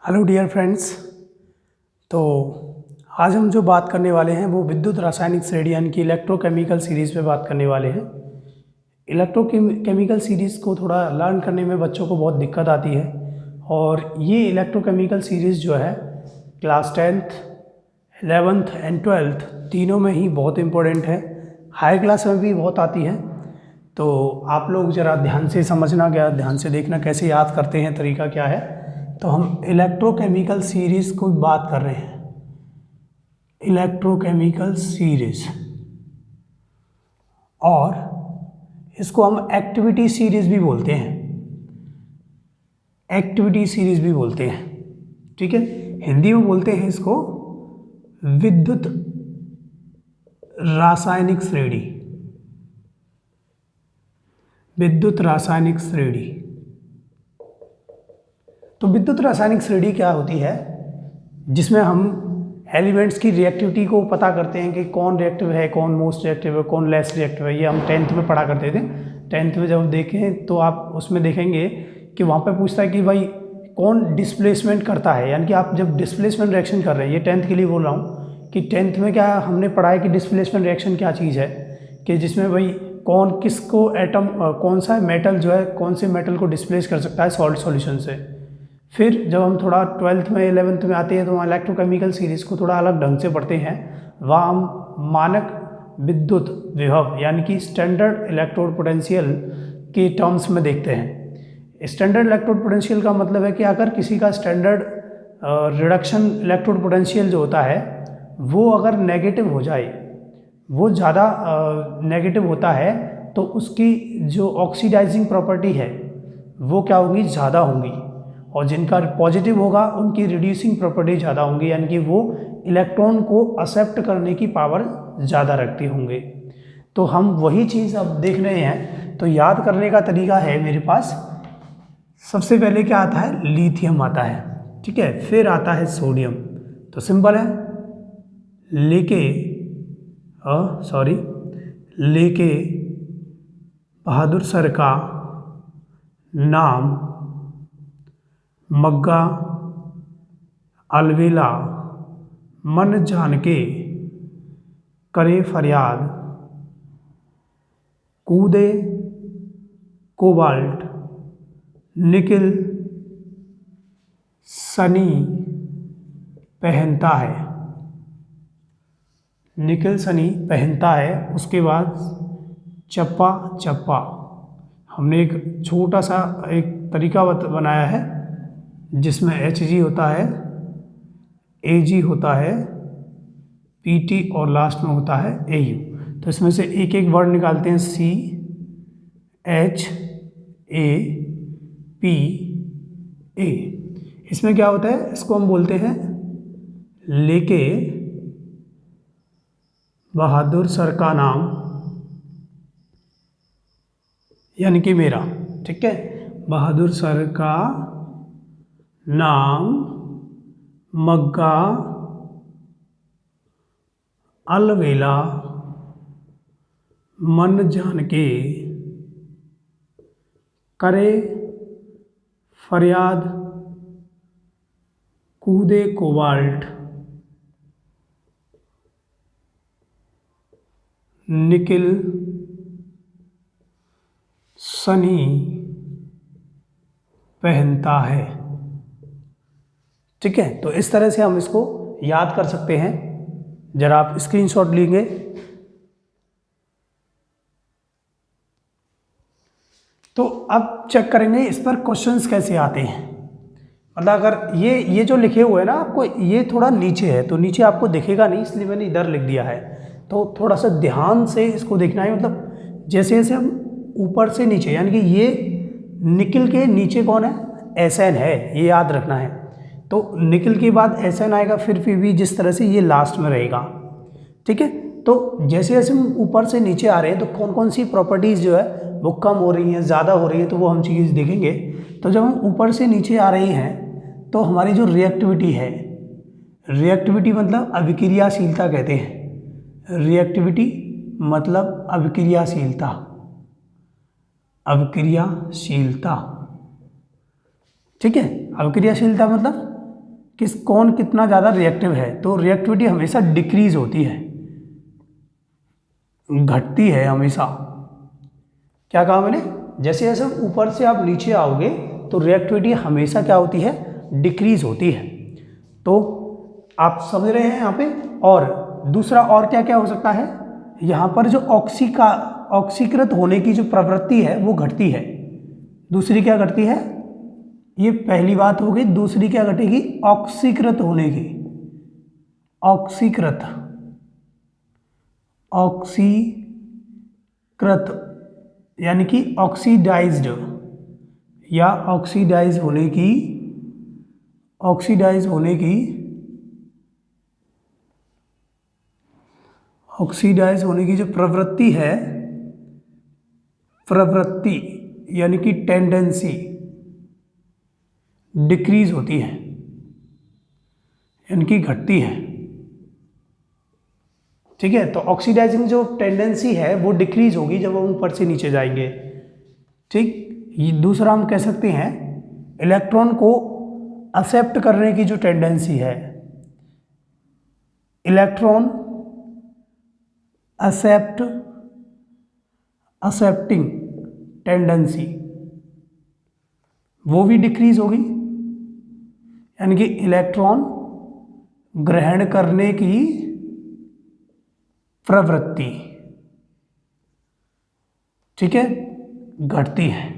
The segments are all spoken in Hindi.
Hello dear friends. तो आज हम जो बात करने वाले हैं वो विद्युत रासायनिक श्रेणी यानी कि इलेक्ट्रोकेमिकल सीरीज़ पे बात करने वाले हैं। इलेक्ट्रोकेमिकल सीरीज़ को थोड़ा लर्न करने में बच्चों को बहुत दिक्कत आती है और ये इलेक्ट्रोकेमिकल सीरीज़ जो है class 10th 11th and 12th तीनों में ही बहुत इम्पोर्टेंट है। हाई क्लास में भी बहुत आती है। तो आप लोग ज़रा ध्यान से समझना, क्या ध्यान से देखना कैसे याद करते हैं, तरीका क्या है। तो हम इलेक्ट्रोकेमिकल सीरीज़ को बात कर रहे हैं। इलेक्ट्रोकेमिकल सीरीज़, और इसको हम एक्टिविटी सीरीज़ भी बोलते हैं। एक्टिविटी सीरीज़ भी बोलते हैं, ठीक है। हिंदी में बोलते हैं इसको विद्युत रासायनिक श्रेणी। विद्युत रासायनिक श्रेणी। तो विद्युत रासायनिक श्रेणी क्या होती है, जिसमें हम एलिमेंट्स की रिएक्टिविटी को पता करते हैं कि कौन रिएक्टिव है, कौन मोस्ट रिएक्टिव है, कौन लेस रिएक्टिव है। ये हम 10th में पढ़ा करते थे। 10th में जब देखें तो आप उसमें देखेंगे कि वहाँ पे पूछता है कि भाई कौन डिस्प्लेसमेंट करता है, यानी कि आप जब डिस्प्लेसमेंट रिएक्शन कर रहे हैं, ये 10th के लिए बोल रहा हूँ कि 10th में क्या हमने पढ़ा है कि डिस्प्लेसमेंट रिएक्शन क्या चीज़ है, कि जिसमें भाई कौन किसको एटम कौन सा मेटल जो है कौन से मेटल को डिस्प्लेस कर सकता है सॉल्ट सॉल्यूशन से। फिर जब हम थोड़ा 12th में 11th में आते हैं तो वहाँ इलेक्ट्रोकेमिकल सीरीज़ को थोड़ा अलग ढंग से पढ़ते हैं। वहाँ हम मानक विद्युत विभव यानी कि स्टैंडर्ड इलेक्ट्रोड पोटेंशियल के टर्म्स में देखते हैं। स्टैंडर्ड इलेक्ट्रोड पोटेंशियल का मतलब है कि अगर किसी का स्टैंडर्ड रिडक्शन इलेक्ट्रोड पोटेंशियल जो होता है वो अगर नेगेटिव हो जाए, वो ज़्यादा नेगेटिव होता है, तो उसकी जो ऑक्सीडाइजिंग प्रॉपर्टी है वो क्या होगी, ज़्यादा होंगी। और जिनका पॉजिटिव होगा उनकी रिड्यूसिंग प्रॉपर्टी ज़्यादा होंगी, यानी कि वो इलेक्ट्रॉन को एक्सेप्ट करने की पावर ज़्यादा रखते होंगे। तो हम वही चीज़ अब देख रहे हैं। तो याद करने का तरीका है मेरे पास। सबसे पहले क्या आता है, लिथियम आता है, ठीक है। फिर आता है सोडियम। तो सिंपल है, लेके बहादुर सर का नाम मग्गा अलवेला मन जान के करे फरियाद, कूदे कोबाल्ट निकिल सनी पहनता है। निकिल सनी पहनता है। उसके बाद चप्पा चप्पा, हमने एक छोटा सा एक तरीका बनाया है जिसमें Hg होता है, Ag होता है, Pt और लास्ट में होता है Au। तो इसमें से एक एक वर्ड निकालते हैं, C H A P A। इसमें क्या होता है, इसको हम बोलते हैं लेके बहादुर सर का नाम, यानी कि मेरा, ठीक है। बहादुर सर का नाम मग्गा अलवेला मन जान के करे फरियाद, कूदे कोबाल्ट निकिल सनी पहनता है, ठीक है। तो इस तरह से हम इसको याद कर सकते हैं। जरा आप स्क्रीनशॉट लेंगे। तो अब चेक करेंगे इस पर क्वेश्चंस कैसे आते हैं। मतलब अगर ये जो लिखे हुए हैं ना, आपको ये थोड़ा नीचे है तो नीचे आपको दिखेगा नहीं, इसलिए मैंने इधर लिख दिया है। तो थोड़ा सा ध्यान से इसको देखना है। मतलब जैसे जैसे हम ऊपर से नीचे, यानी कि ये निकिल के नीचे कौन है, Sn है, ये याद रखना है। तो निकिल के बाद Sn आएगा, फिर भी जिस तरह से ये लास्ट में रहेगा, ठीक है। तो जैसे जैसे हम ऊपर से नीचे आ रहे हैं तो कौन कौन सी प्रॉपर्टीज़ जो है वो कम हो रही हैं, ज़्यादा हो रही है, तो वो हम चीज़ देखेंगे। तो जब हम ऊपर से नीचे आ रहे हैं तो हमारी जो रिएक्टिविटी है, रिएक्टिविटी मतलब अभिक्रियाशीलता कहते हैं। रिएक्टिविटी मतलब अभिक्रियाशीलता, अभिक्रियाशीलता, ठीक है। अभिक्रियाशीलता मतलब कौन कितना ज़्यादा रिएक्टिव है, तो रिएक्टिविटी हमेशा डिक्रीज होती है, घटती है हमेशा। क्या कहा मैंने? जैसे जैसे ऊपर से आप नीचे आओगे तो रिएक्टिविटी हमेशा क्या होती है? डिक्रीज होती है। तो आप समझ रहे हैं यहाँ पे। और दूसरा और क्या क्या हो सकता है, यहाँ पर जो ऑक्सीकृत होने की जो प्रवृत्ति है वो घटती है। दूसरी क्या घटती है? ये पहली बात हो गई। दूसरी क्या घटेगी? ऑक्सीकृत होने की, ऑक्सीकृत यानी कि ऑक्सीडाइज्ड या ऑक्सीडाइज होने की जो प्रवृत्ति है, प्रवृत्ति यानी कि टेंडेंसी डिक्रीज होती है, यानी कि घटती है। ठीक है, तो ऑक्सीडाइजिंग जो टेंडेंसी है वो डिक्रीज होगी जब हम ऊपर से नीचे जाएंगे। ठीक, ये दूसरा हम कह सकते हैं इलेक्ट्रॉन को एक्सेप्ट करने की जो टेंडेंसी है, इलेक्ट्रॉन एक्सेप्टिंग टेंडेंसी वो भी डिक्रीज होगी, यानी कि इलेक्ट्रॉन ग्रहण करने की प्रवृत्ति, ठीक है, घटती है।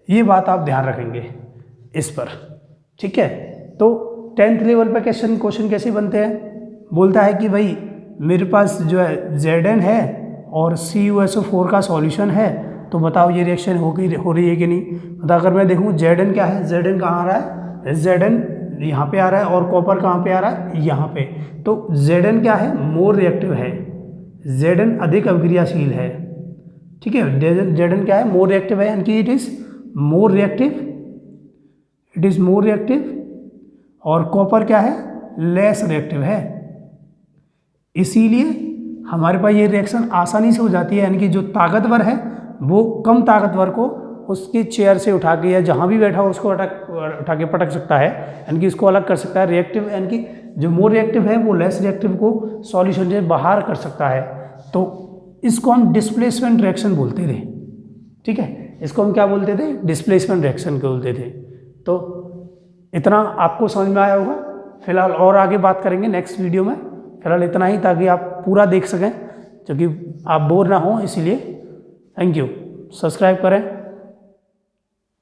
ये बात आप ध्यान रखेंगे इस पर। ठीक है, तो 10th लेवल पर क्वेश्चन कैसे बनते हैं? बोलता है कि भाई मेरे पास जो है Zn है और CuSO4 का सॉल्यूशन है, तो बताओ ये रिएक्शन हो रही है कि नहीं। मतलब अगर मैं देखूँ Zn क्या है, Zn कहाँ आ रहा है, Zn यहाँ पे आ रहा है और कॉपर कहाँ पे आ रहा है, यहाँ पे। तो Zn क्या है? मोर रिएक्टिव है, Zn अधिक अभिक्रियाशील है। ठीक है, Zn क्या है? मोर रिएक्टिव है, यानी कि इट इज मोर रिएक्टिव, और कॉपर क्या है? लेस रिएक्टिव है। इसीलिए हमारे पास ये रिएक्शन आसानी से हो जाती है, यानी कि जो ताकतवर है वो कम ताकतवर को उसकी चेयर से उठा के या जहाँ भी बैठा हो उसको उठा के पटक सकता है, यानी कि इसको अलग कर सकता है। रिएक्टिव यानी कि जो मोर रिएक्टिव है वो लेस रिएक्टिव को सॉल्यूशन से बाहर कर सकता है। तो इसको हम डिस्प्लेसमेंट रिएक्शन बोलते थे। ठीक है, इसको हम क्या बोलते थे? डिस्प्लेसमेंट रिएक्शन बोलते थे। तो इतना आपको समझ में आया होगा। फिलहाल और आगे बात करेंगे नेक्स्ट वीडियो में। फिलहाल इतना ही, ताकि आप पूरा देख सकें, क्योंकि आप बोर ना हो, इसीलिए। Thank you. सब्सक्राइब करें।